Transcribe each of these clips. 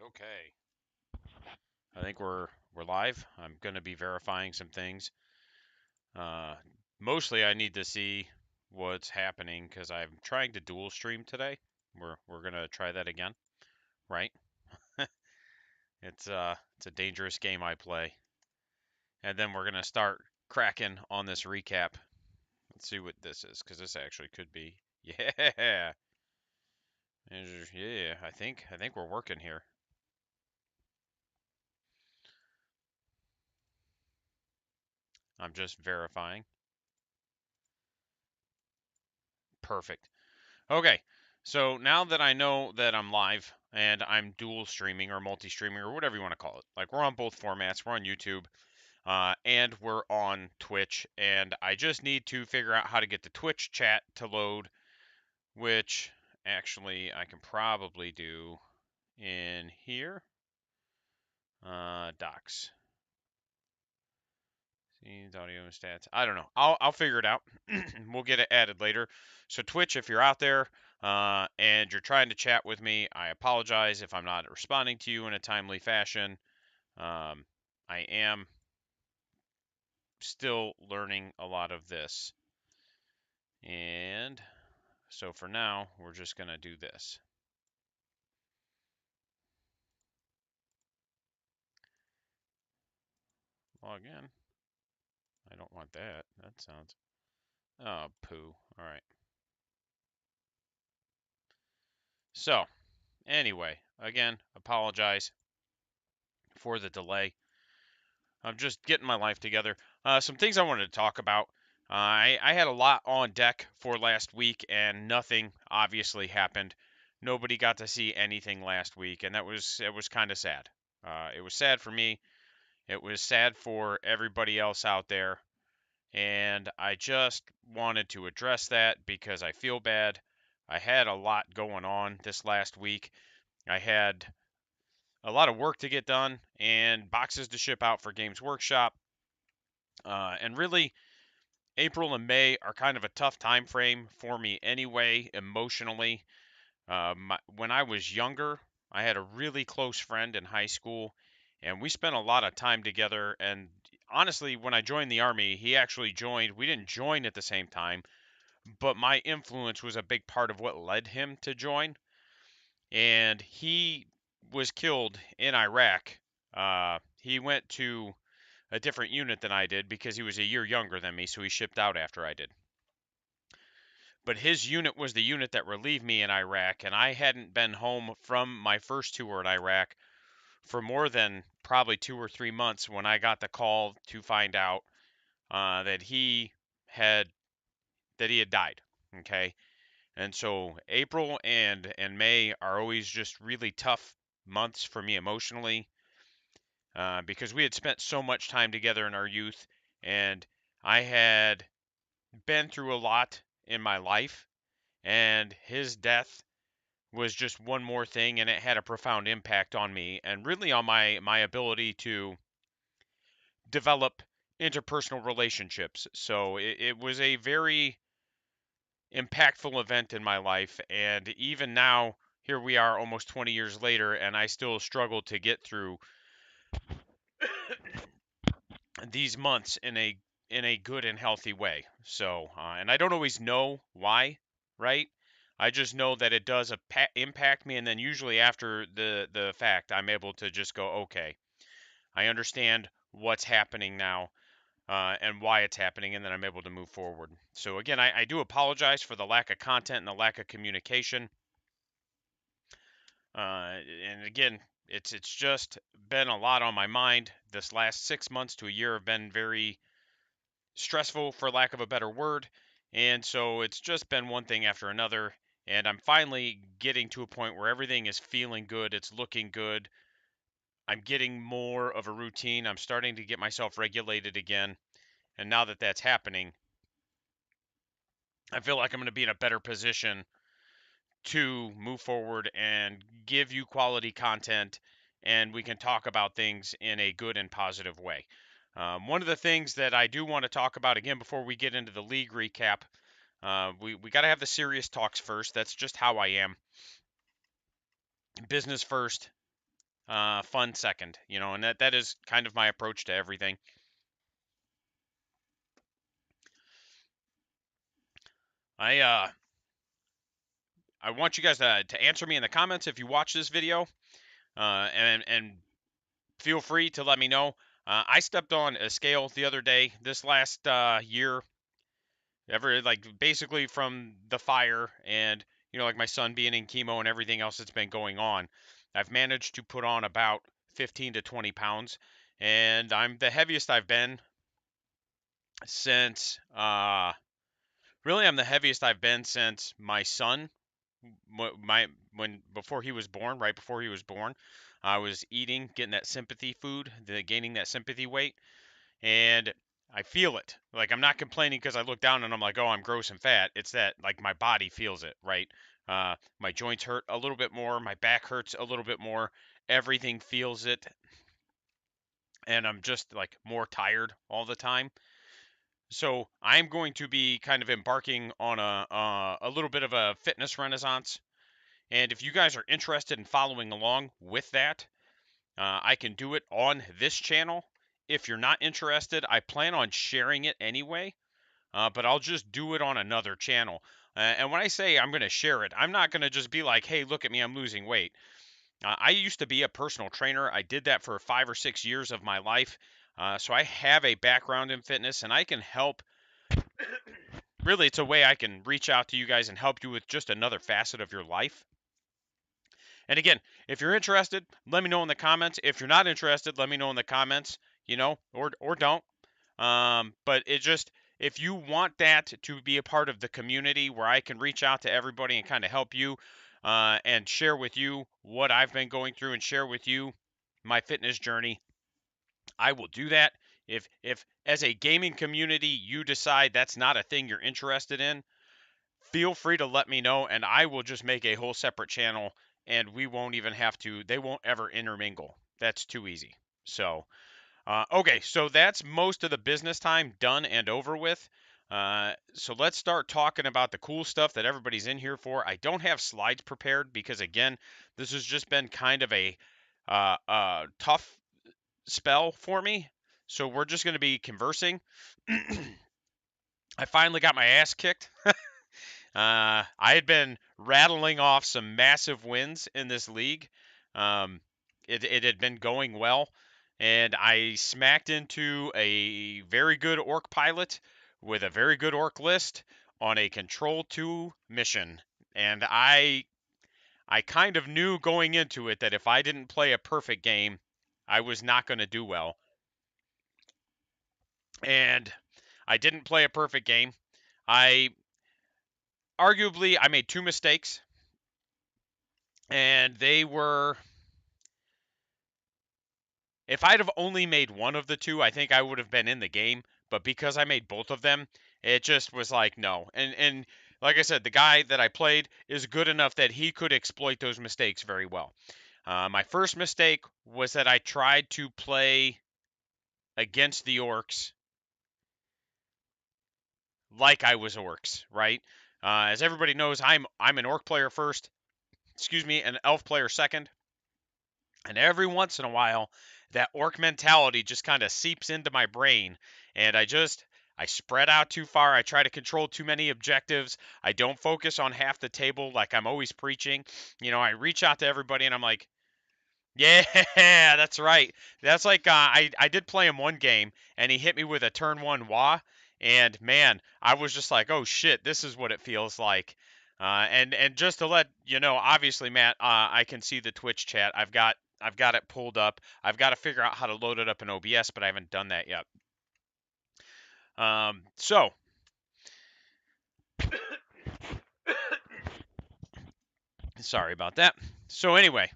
Okay. I think we're live. I'm going to be verifying some things. Uh, Mostly I need to see what's happening because I'm trying to dual stream today. We're going to try that again, right? It's a dangerous game I play. And then we're going to start cracking on this recap. Let's see what this is because this actually could be. Yeah. Yeah, I think we're working here. I'm just verifying. Perfect. Okay, so now that I know that I'm live and I'm dual streaming or multi streaming or whatever you want to call it, like we're on both formats, we're on YouTube and we're on Twitch, and I just need to figure out how to get the Twitch chat to load, which actually I can probably do in here. Docs. Scenes, audio, and stats. I don't know. I'll figure it out. We'll get it added later. So Twitch, if you're out there and you're trying to chat with me, I apologize if I'm not responding to you in a timely fashion. I am still learning a lot of this, and so for now, we're just gonna do this. Log in. I don't want that. That sounds. Oh, poo. All right. So, anyway, again, apologize for the delay. I'm just getting my life together. Some things I wanted to talk about. I had a lot on deck for last week, and nothing obviously happened. Nobody got to see anything last week, and it was kind of sad. It was sad for me. It was sad for everybody else out there, and I just wanted to address that because I feel bad. I had a lot going on this last week. I had a lot of work to get done and boxes to ship out for Games Workshop. And really, April and May are kind of a tough time frame for me anyway, emotionally. When I was younger, I had a really close friend in high school, and we spent a lot of time together. And honestly, when I joined the Army, he actually joined. We didn't join at the same time, but my influence was a big part of what led him to join. And he was killed in Iraq. He went to a different unit than I did because he was a year younger than me, so he shipped out after I did. But his unit was the unit that relieved me in Iraq, and I hadn't been home from my first tour in Iraq for more than probably 2 or 3 months when I got the call to find out that he had died. Okay, and so April and May are always just really tough months for me emotionally because we had spent so much time together in our youth, and I had been through a lot in my life, and his death was just one more thing, and it had a profound impact on me and really on my ability to develop interpersonal relationships. So it was a very impactful event in my life, and even now here we are almost 20 years later, and I still struggle to get through these months in a good and healthy way. So, and I don't always know why, right? I just know that it does impact me, and then usually after the fact, I'm able to just go, okay, I understand what's happening now and why it's happening, and then I'm able to move forward. So again, I do apologize for the lack of content and the lack of communication. And again, it's just been a lot on my mind. This last 6 months to a year have been very stressful, for lack of a better word. And so it's just been one thing after another. And I'm finally getting to a point where everything is feeling good. It's looking good. I'm getting more of a routine. I'm starting to get myself regulated again. And now that that's happening, I feel like I'm going to be in a better position to move forward and give you quality content, and we can talk about things in a good and positive way. One of the things that I do want to talk about again before we get into the league recap, we got to have the serious talks first. That's just how I am. Business first, fun second, and that is kind of my approach to everything. I I want you guys to answer me in the comments if you watch this video, and feel free to let me know. I stepped on a scale the other day, this last year, like basically from the fire and like my son being in chemo and everything else that's been going on. I've managed to put on about 15 to 20 pounds, and I'm the heaviest I've been since really I'm the heaviest I've been since my son my when before he was born, right before he was born. I was eating, getting that sympathy food, gaining that sympathy weight, and I feel it. Like I'm not complaining because I look down and I'm like, oh, I'm gross and fat. It's that like my body feels it, right? My joints hurt a little bit more, my back hurts a little bit more, everything feels it, and I'm just like more tired all the time. So I'm going to be kind of embarking on a little bit of a fitness renaissance. And if you guys are interested in following along with that, I can do it on this channel. If you're not interested, I plan on sharing it anyway, but I'll just do it on another channel. And when I say I'm going to share it, I'm not going to just be like, hey, look at me, I'm losing weight. I used to be a personal trainer. I did that for 5 or 6 years of my life. So I have a background in fitness, and I can help. Really, it's a way I can reach out to you guys and help you with just another facet of your life. And again, if you're interested, let me know in the comments. If you're not interested, let me know in the comments, or don't. But it just if you want that to be a part of the community where I can reach out to everybody and kind of help you and share with you what I've been going through and share with you my fitness journey, I will do that. If as a gaming community you decide that's not a thing you're interested in, feel free to let me know and I will just make a whole separate channel and we won't even have to, they won't ever intermingle. That's too easy. So, okay, so that's most of the business time done and over with. So let's start talking about the cool stuff that everybody's in here for. I don't have slides prepared because, again, this has just been kind of a tough spell for me. So we're just going to be conversing. I finally got my ass kicked. I had been rattling off some massive wins in this league. Um, it had been going well, and I smacked into a very good orc pilot with a very good orc list on a Control 2 mission. And I kind of knew going into it that if I didn't play a perfect game, I was not going to do well. And I didn't play a perfect game. I arguably I made two mistakes, and they were, if I'd have only made one of the two, I think I would have been in the game. But because I made both of them, it just was like no. And like I said, the guy that I played is good enough that he could exploit those mistakes very well. My first mistake was that I tried to play against the orcs like I was orcs, right? As everybody knows, I'm an orc player first. Excuse me, an elf player second. And every once in a while, that orc mentality just kind of seeps into my brain. And I spread out too far. I try to control too many objectives. I don't focus on half the table like I'm always preaching. I reach out to everybody and I'm like, yeah, that's right. That's like I did play him one game and he hit me with a turn one wah, and man, I was just like, oh shit, this is what it feels like. And just to let you know, obviously, Matt, I can see the Twitch chat. I've got it pulled up. I've got to figure out how to load it up in OBS, but I haven't done that yet. So sorry about that. So anyway,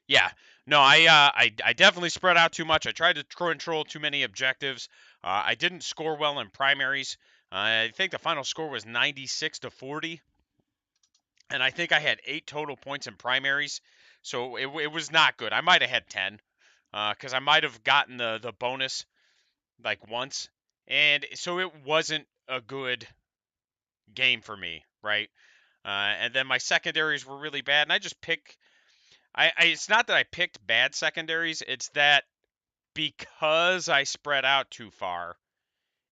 yeah. No, I definitely spread out too much. I tried to control too many objectives. I didn't score well in primaries. I think the final score was 96 to 40, and I think I had 8 total points in primaries. So it was not good. I might have had 10 because I might have gotten the bonus like once, and so it wasn't a good game for me, right? And then my secondaries were really bad, and it's not that I picked bad secondaries. It's that because I spread out too far,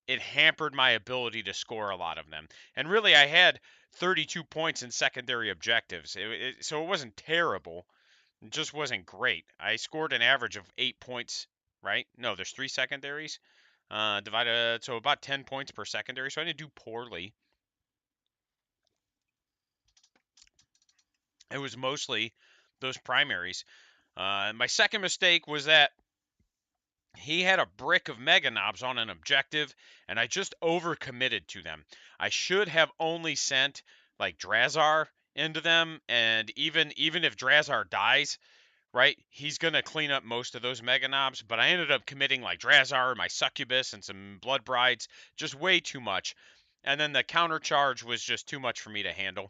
it hampered my ability to score a lot of them. And really, I had 32 points in secondary objectives. So it wasn't terrible. It just wasn't great. I scored an average of 8 points, right? No, there's three secondaries. Divided, so about 10 points per secondary. So I didn't do poorly. It was mostly those primaries. My second mistake was that he had a brick of mega knobs on an objective, and I just overcommitted to them. I should have only sent like Drazar into them, and even if Drazar dies, right, he's gonna clean up most of those mega knobs. But I ended up committing like Drazar, my Succubus, and some Blood Brides, just way too much. And then the counter charge was just too much for me to handle.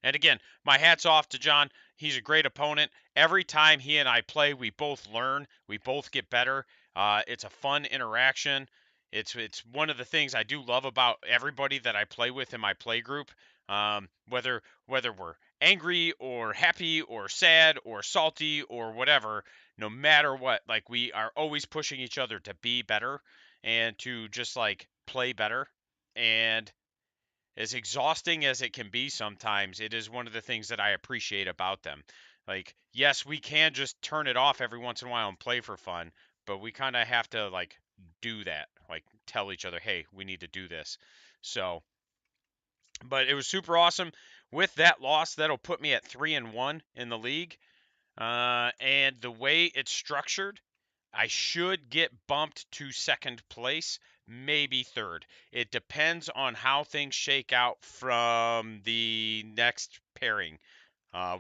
And again, my hat's off to John. He's a great opponent. Every time he and I play, we both learn. We both get better. It's a fun interaction. It's one of the things I do love about everybody that I play with in my play group. Whether we're angry or happy or sad or salty or whatever, no matter what, like we are always pushing each other to be better and to just like play better. And as exhausting as it can be sometimes, it is one of the things that I appreciate about them. Like, yes, we can just turn it off every once in a while and play for fun, but we kind of have to like do that, like tell each other, "Hey, we need to do this." So, but it was super awesome. With that loss, that'll put me at 3-1 in the league. And the way it's structured, I should get bumped to second place, maybe third. It depends on how things shake out from the next pairing.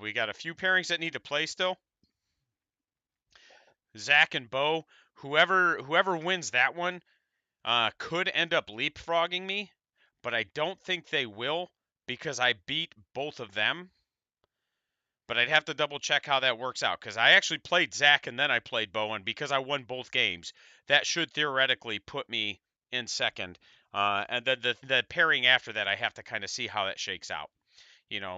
We got a few pairings that need to play still. Zach and Bo, whoever wins that one, could end up leapfrogging me, but I don't think they will because I beat both of them. But I'd have to double check how that works out because I actually played Zach and then I played Bowen because I won both games. That should theoretically put me in second. And then the pairing after that, I have to kind of see how that shakes out.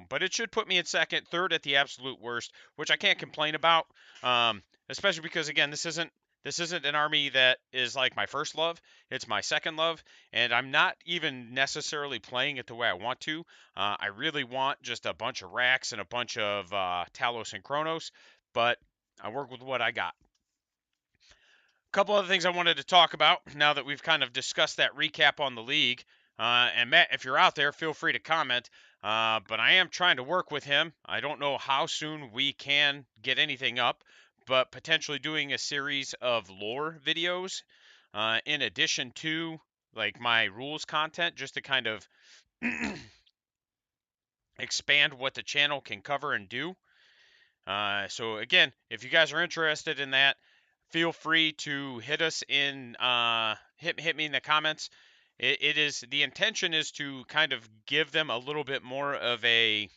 But it should put me in second, third at the absolute worst, which I can't complain about. Especially because again, this isn't an army that is like my first love. It's my second love, and I'm not even necessarily playing it the way I want to. I really want just a bunch of racks and a bunch of Talos and Kronos, but I work with what I got. A couple other things I wanted to talk about now that we've kind of discussed that recap on the league. And Matt, if you're out there, feel free to comment. But I am trying to work with him. I don't know how soon we can get anything up, but potentially doing a series of lore videos in addition to like my rules content, just to kind of expand what the channel can cover and do. So again, if you guys are interested in that, feel free to hit us in hit me in the comments. It is the intention is to kind of give them a little bit more of a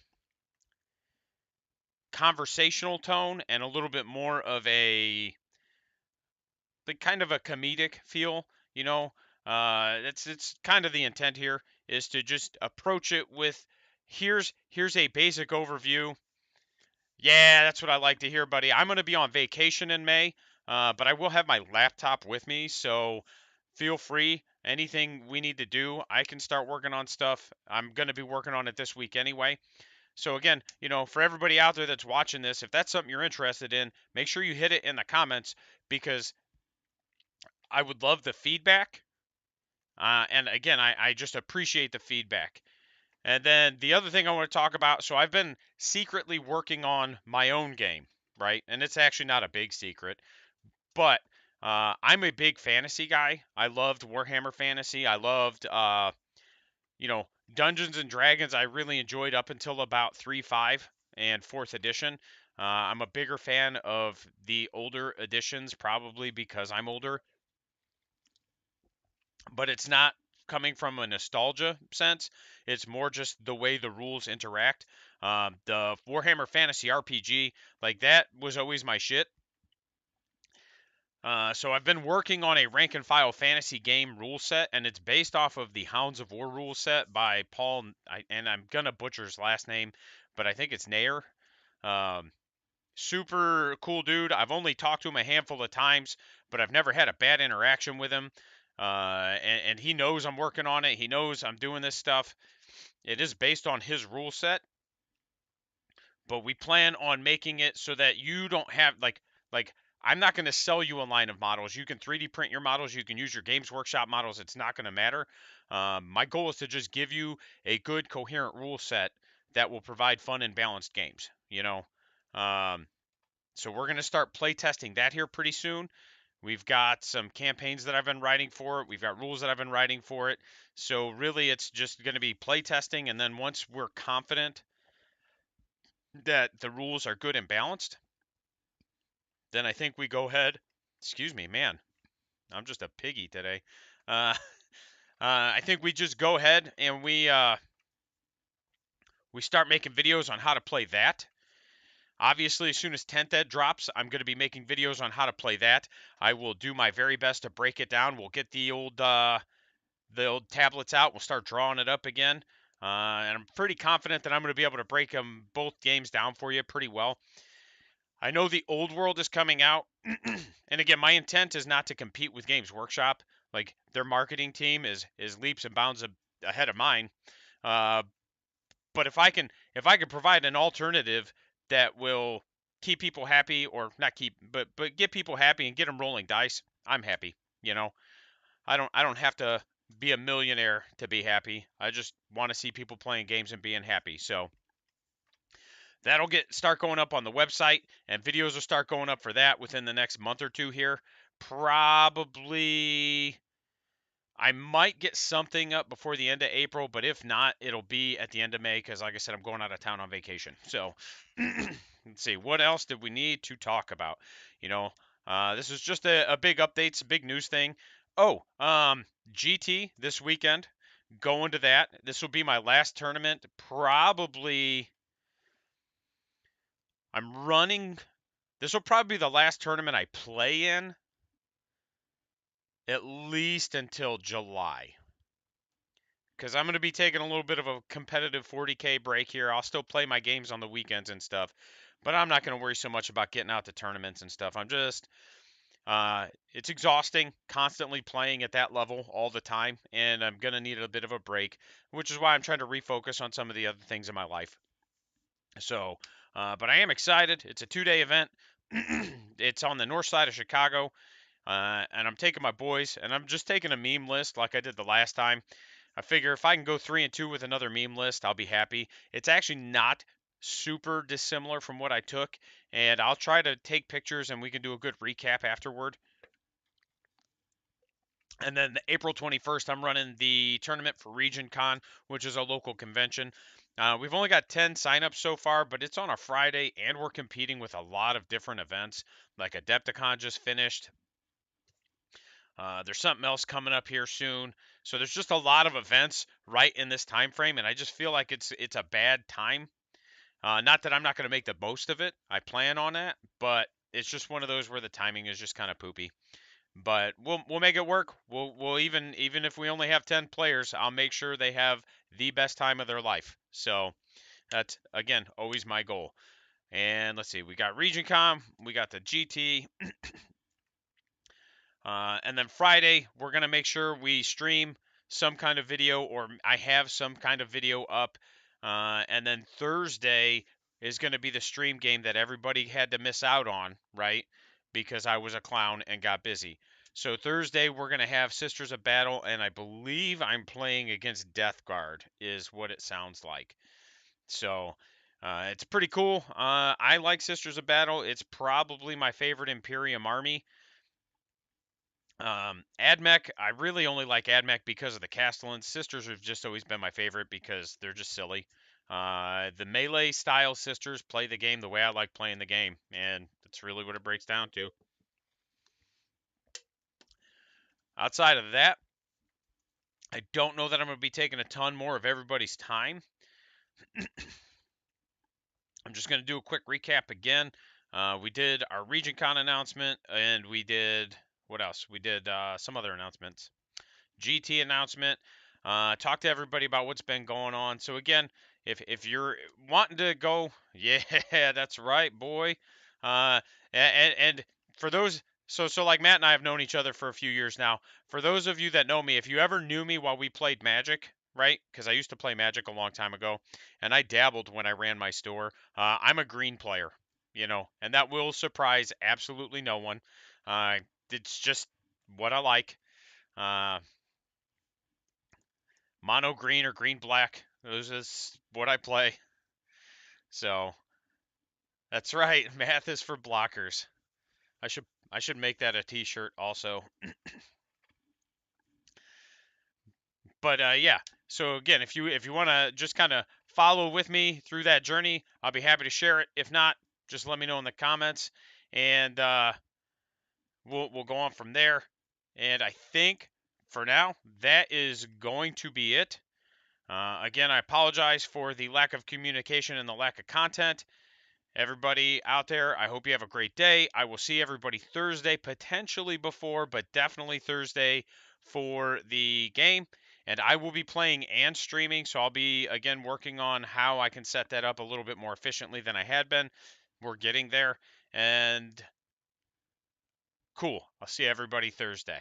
conversational tone and a little bit more of a the kind of a comedic feel, you know. It's kind of the intent here is to just approach it with here's a basic overview. Yeah, that's what I like to hear, buddy. I'm going to be on vacation in May, but I will have my laptop with me, so feel free. Anything we need to do, I can start working on stuff. I'm going to be working on it this week anyway. So again, for everybody out there that's watching this, if that's something you're interested in, make sure you hit it in the comments because I would love the feedback. And again, I just appreciate the feedback. And then the other thing I want to talk about, so I've been secretly working on my own game, right? And it's actually not a big secret, but I'm a big fantasy guy. I loved Warhammer Fantasy. I loved, you know, Dungeons and Dragons. I really enjoyed up until about 3.5 and fourth edition. I'm a bigger fan of the older editions, probably because I'm older, but it's not coming from a nostalgia sense. It's more just the way the rules interact. The Warhammer Fantasy RPG, like that, was always my shit. So I've been working on a rank and file fantasy game rule set, and it's based off of the Hounds of War rule set by Paul, and I'm gonna butcher his last name, but I think it's Nair. Um, Super cool dude. I've only talked to him a handful of times, but I've never had a bad interaction with him. And he knows I'm working on it. He knows I'm doing this stuff. It is based on his rule set, but we plan on making it so that you don't have like I'm not going to sell you a line of models. You can 3D print your models. You can use your Games Workshop models. It's not going to matter. My goal is to just give you a good, coherent rule set that will provide fun and balanced games. Um, so we're going to start play testing that here pretty soon. We've got some campaigns that I've been writing for it. We've got rules that I've been writing for it. So really, it's just going to be play testing, and then once we're confident that the rules are good and balanced, then I think we go ahead. Excuse me, man. I'm just a piggy today. Uh, I think we just go ahead and we start making videos on how to play that. Obviously, as soon as 10th Ed drops, I'm going to be making videos on how to play that. I will do my very best to break it down. We'll get the old tablets out. We'll start drawing it up again. And I'm pretty confident that I'm going to be able to break them both games down for you pretty well. I know the old world is coming out. And again, my intent is not to compete with Games Workshop. Like their marketing team is leaps and bounds ahead of mine. Uh, but if I can provide an alternative that will keep people happy, or not keep, but get people happy and get them rolling dice, I'm happy. You know, I don't have to be a millionaire to be happy. I just want to see people playing games and being happy. So that'll start going up on the website, and videos will start going up for that within the next month or two here. Probably I might get something up before the end of April, but if not, it'll be at the end of May because, like I said, I'm going out of town on vacation. So let's see, what else did we need to talk about? You know, this is just a big update, it's a big news thing. Oh, GT this weekend, going to that. This will be my last tournament. Probably, I'm running. This will probably be the last tournament I play in, at least until July. Because I'm going to be taking a little bit of a competitive 40K break here. I'll still play my games on the weekends and stuff, but I'm not going to worry so much about getting out to tournaments and stuff. It's exhausting constantly playing at that level all the time, and I'm going to need a bit of a break, which is why I'm trying to refocus on some of the other things in my life. So, but I am excited. It's a 2-day event. It's on the north side of Chicago, and I'm taking my boys, and I'm just taking a meme list like I did the last time. I figure if I can go 3-2 with another meme list, I'll be happy. It's actually not super dissimilar from what I took, and I'll try to take pictures and we can do a good recap afterward. And then April 21st, I'm running the tournament for Region Con, which is a local convention. We've only got 10 signups so far, but it's on a Friday, and we're competing with a lot of different events. Like Adepticon just finished. There's something else coming up here soon. So there's just a lot of events right in this time frame, and I just feel like it's a bad time. Not that I'm not going to make the most of it. I plan on that, but it's just one of those where the timing is just kind of poopy. But we'll make it work. We'll even if we only have 10 players, I'll make sure they have the best time of their life. So that's again always my goal. And let's see, we got RegionCon, we got the GT, and then Friday, we're going to make sure we stream some kind of video, or I have some kind of video up. And then Thursday is going to be the stream game that everybody had to miss out on, right? Because I was a clown and got busy. So Thursday, we're going to have Sisters of Battle, and I believe I'm playing against Death Guard, is what it sounds like. So it's pretty cool. I like Sisters of Battle. It's probably my favorite Imperium army. AdMech, I really only like AdMech because of the Castellans. Sisters have just always been my favorite because they're just silly. The melee style sisters play the game the way I like playing the game, and that's really what it breaks down to. Outside of that, I don't know that I'm going to be taking a ton more of everybody's time. I'm just going to do a quick recap again. We did our RegionCon announcement, and we did, what else? We did some other announcements. GT announcement. Talk to everybody about what's been going on. So again, If you're wanting to go, yeah, that's right, boy. Uh, and for those, so like Matt and I have known each other for a few years now. For those of you that know me, if you ever knew me while we played Magic, right? Because I used to play Magic a long time ago, and I dabbled when I ran my store. I'm a green player, and that will surprise absolutely no one. Uh, it's just what I like. Uh, Mono green or green black. Those is what I play. So that's right. Math is for blockers. I should I should make that a T-shirt also. But yeah. So again, if you want to just kind of follow with me through that journey, I'll be happy to share it. If not, just let me know in the comments, and we'll go on from there. And I think for now that is going to be it. Again, I apologize for the lack of communication and the lack of content. Everybody out there, I hope you have a great day. I will see everybody Thursday, potentially before, but definitely Thursday for the game. And I will be playing and streaming, so I'll be, again, working on how I can set that up a little bit more efficiently than I had been. We're getting there. And cool. I'll see everybody Thursday.